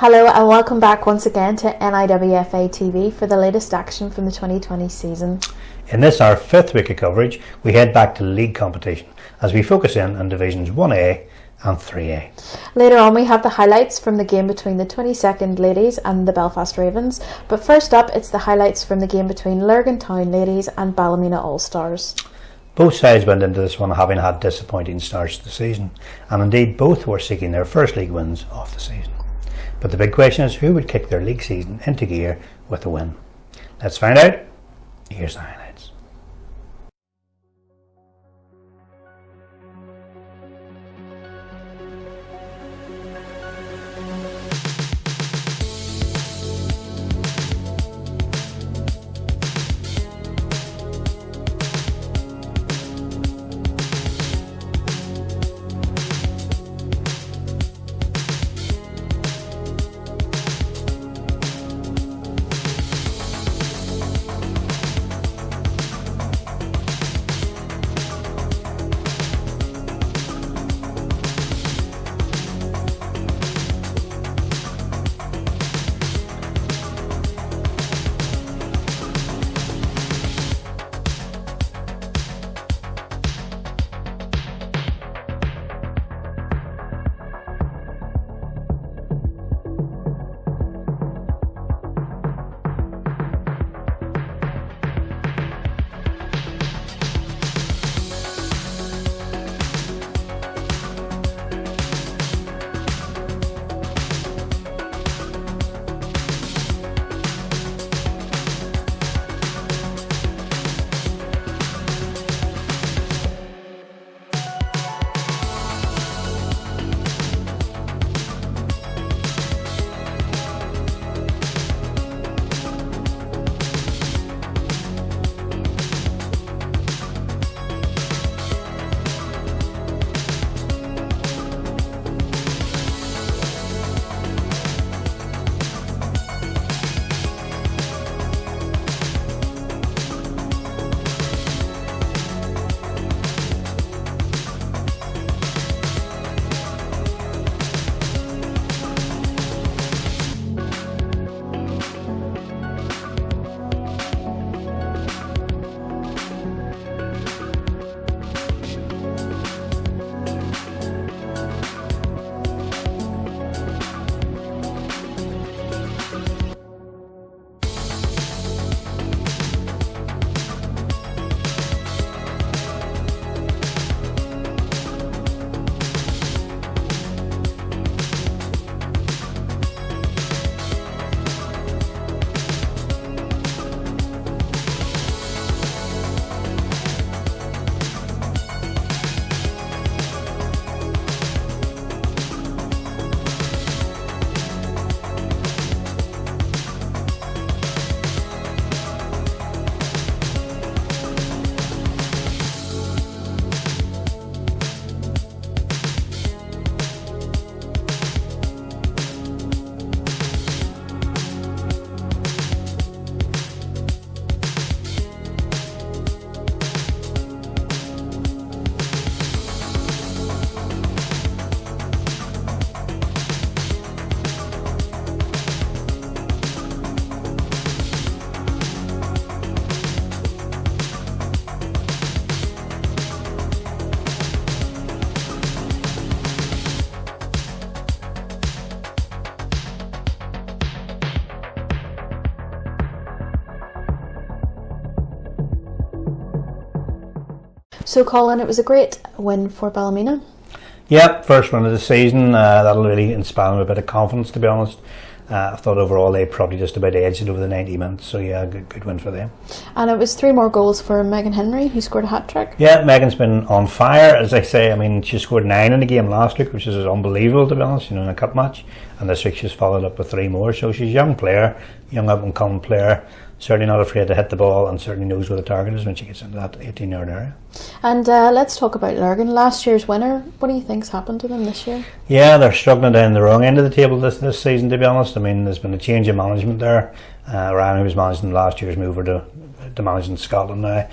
Hello and welcome back once again to NIWFA TV for the latest action from the 2020 season. In this, our fifth week of coverage, we head back to league competition as we focus in on Divisions 1A and 3A. Later on we have the highlights from the game between the 22nd Ladies and the Belfast Ravens, but first up it's the highlights from the game between Lurgan Town Ladies and Ballymena All-Stars. Both sides went into this one having had disappointing starts to the season, and indeed both were seeking their first league wins of the season. But the big question is who would kick their league season into gear with a win? Let's find out. Here's the highlights. So Colin, it was a great win for Ballymena. Yep, first win of the season. That'll really inspire them a bit of confidence, to be honest. I thought overall they probably just about edged it over the 90 minutes, so yeah, good win for them. And it was 3 more goals for Megan Henry, who scored a hat-trick. Yeah, Megan's been on fire, as I say. I mean, she scored 9 in the game last week, which is unbelievable, to be honest, in a cup match. And this week she's followed up with 3 more, so she's a young player, young up-and-coming player. Certainly not afraid to hit the ball and certainly knows where the target is when she gets into that 18-yard area. And let's talk about Lurgan, last year's winner. What do you think's happened to them this year? Yeah, they're struggling down the wrong end of the table this season, to be honest. I mean, there's been a change of management there. Ryan, who was managing last year's, moved over to managing Scotland now.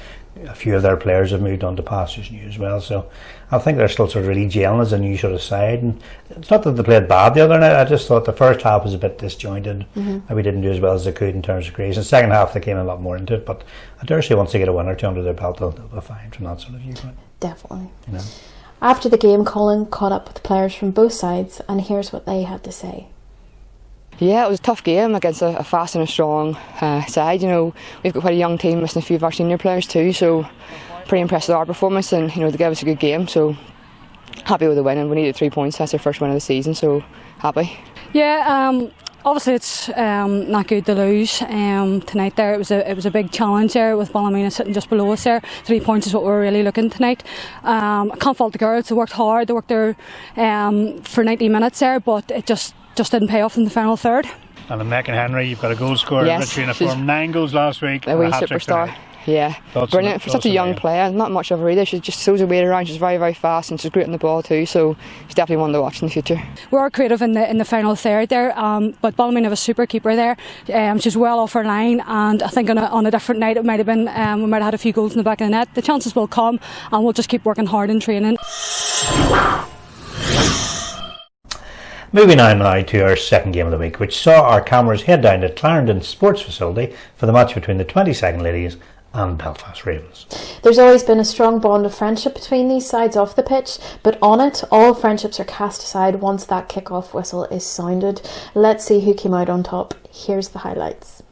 a few of their players have moved on to pastures new as well. So I think they're still sort of really gelling as a new sort of side. And it's not that they played bad the other night. I just thought the first half was a bit disjointed. Maybe didn't do as well as they could in terms of creation. The second half they came a lot more into it. But I dare say once they get a win or two under their belt, they'll be fine from that sort of viewpoint. Definitely. You know. After the game, Colin caught up with the players from both sides, and here's what they had to say. Yeah, it was a tough game against a fast and a strong side. You know, we've got quite a young team, missing a few of our senior players too, so pretty impressed with our performance, and you know, they gave us a good game, so happy with the win, and we needed 3 points. That's our first win of the season, so happy. Yeah, obviously it's not good to lose tonight. There it was a big challenge there with Ballymena sitting just below us there. 3 points is what we're really looking tonight. I can't fault the girls. They worked hard. They worked there for 90 minutes there, but it just didn't pay off in the final third. And Megan Henry, you've got a goal scorer, yes, in form, 9 goals last week. A wee superstar. Yeah, brilliant for such a young player. Not much of her either. She just throws her weight around. She's very, very fast, and she's great on the ball too. So she's definitely one to watch in the future. We were creative in the final third there, but Ballymena have a super keeper there. She's well off her line, and I think on a different night it might have been we might have had a few goals in the back of the net. The chances will come, and we'll just keep working hard in training. Moving on now to our second game of the week, which saw our cameras head down to Clarendon Sports Facility for the match between the 22nd Ladies and Belfast Ravens. There's always been a strong bond of friendship between these sides off the pitch, but on it, all friendships are cast aside once that kick-off whistle is sounded. Let's see who came out on top. Here's the highlights.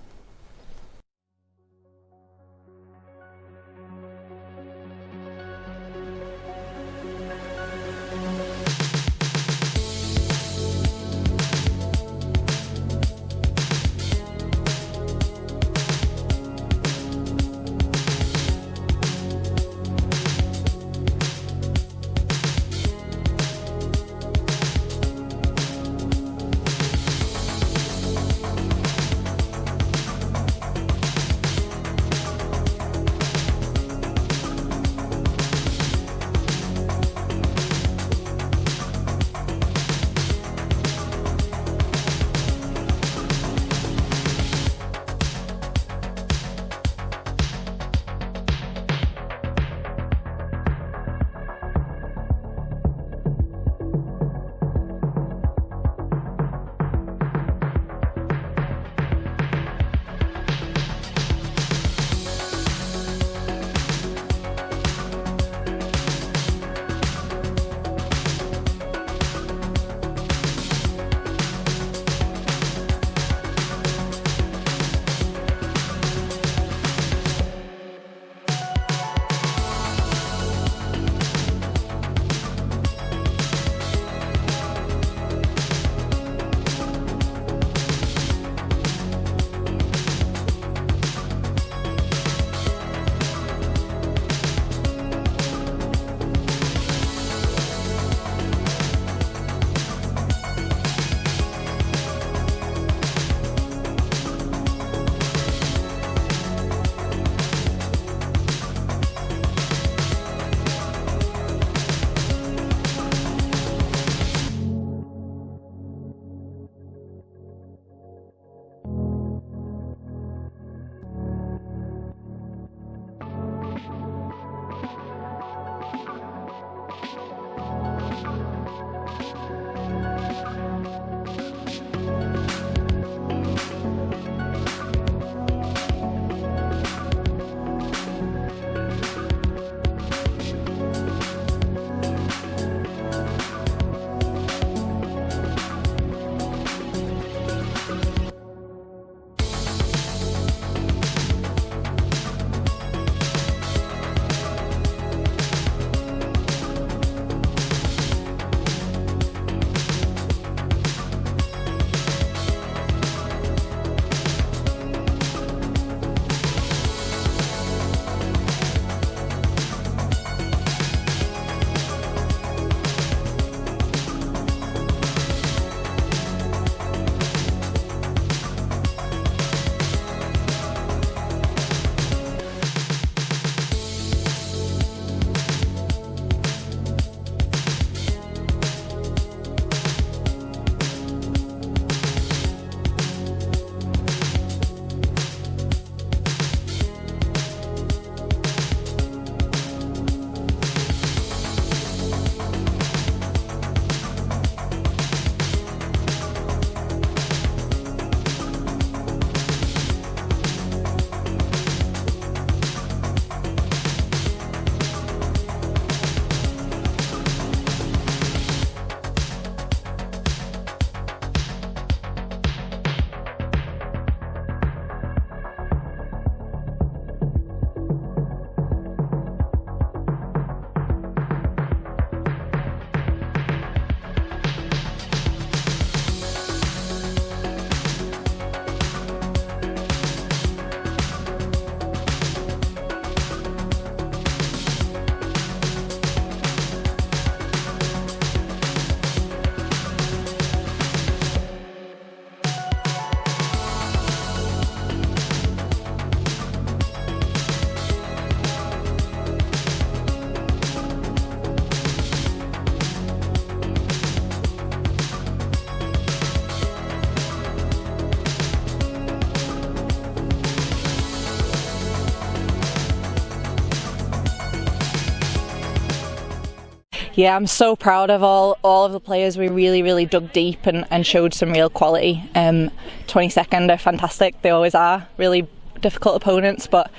Yeah, I'm so proud of all of the players. We really dug deep and showed some real quality. 22nd are fantastic, they always are, really difficult opponents, but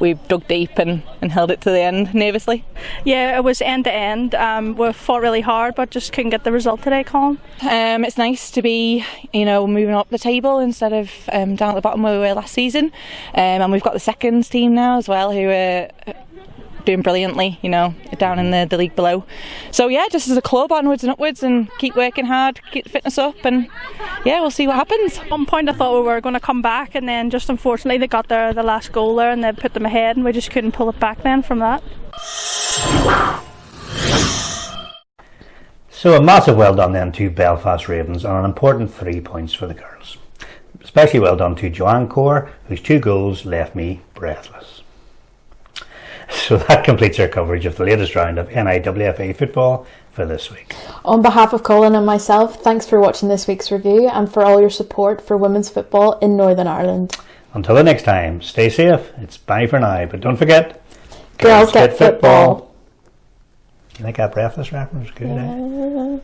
we've dug deep and held it to the end nervously. Yeah, it was end to end. We fought really hard but just couldn't get the result today, Colin. It's nice to be, moving up the table instead of down at the bottom where we were last season, and we've got the seconds team now as well who are doing brilliantly, down in the league below. So yeah, just as a club, onwards and upwards, and keep working hard, keep the fitness up, and yeah, we'll see what happens. At one point I thought we were going to come back, and then just unfortunately they got the last goal there and they put them ahead, and we just couldn't pull it back then from that. So a massive well done then to Belfast Ravens on an important 3 points for the girls. Especially well done to Joanne Core, whose 2 goals left me breathless. So that completes our coverage of the latest round of NIWFA football for this week. On behalf of Colin and myself, thanks for watching this week's review and for all your support for women's football in Northern Ireland. Until the next time, stay safe. It's bye for now, but don't forget, Girls get football. You like that breathless reference? Good, yeah.